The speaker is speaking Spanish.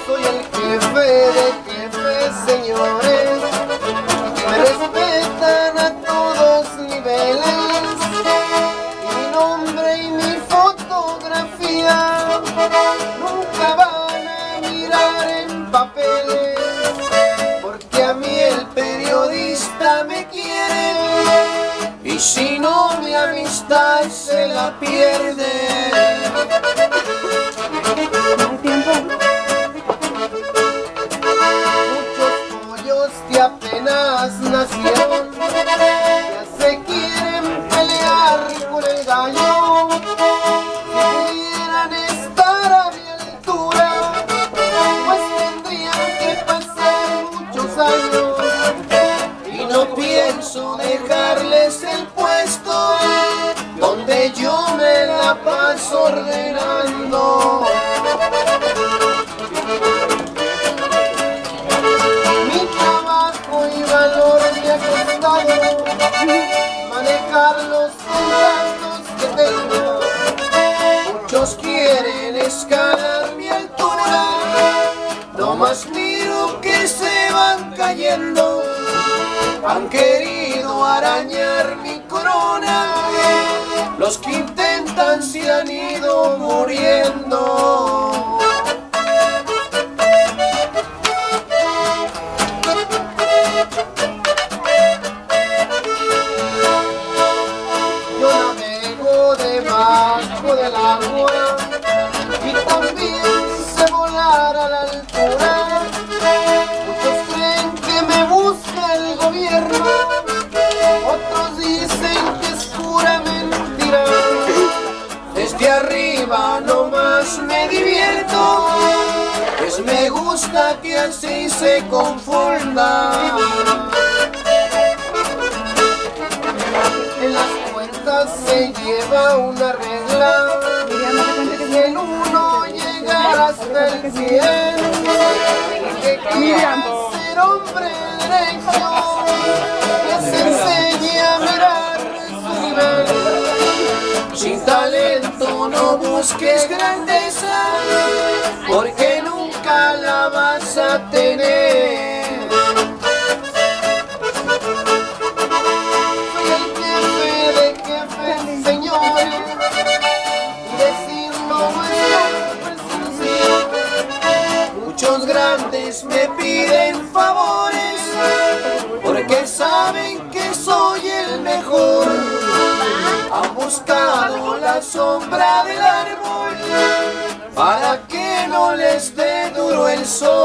Soy el jefe de jefes, señores, que me respetan a todos niveles. Y mi nombre y mi fotografía nunca van a mirar en papeles, porque a mí el periodista me quiere, y si no mi amistad se la pierde. Que apenas nacieron ya se quieren pelear con el gallo. Si pudieran estar a mi altura, pues tendrían que pasar muchos años, y no pienso dejarles el puesto donde yo me la paso ordenando. Manejar los contactos que tengo. Muchos quieren escalar mi altura, nomás miro que se van cayendo. Han querido arañar mi corona, los que intentan se han ido muriendo. Debajo del agua y también sé volar a la altura. Muchos creen que me busca el gobierno, otros dicen que es pura mentira. Desde arriba nomás me divierto, pues me gusta que así se confunda. En las cuentas se lleva una regla, que el uno llegar hasta el 100. Que quiera ser hombre derecho, que se enseñe a mirar su nivel. Sin talento no busques grandeza, porque nunca la vas a tener. Muchos grandes me piden favores, porque saben que soy el mejor. Han buscado la sombra del árbol para que no les dé duro el sol.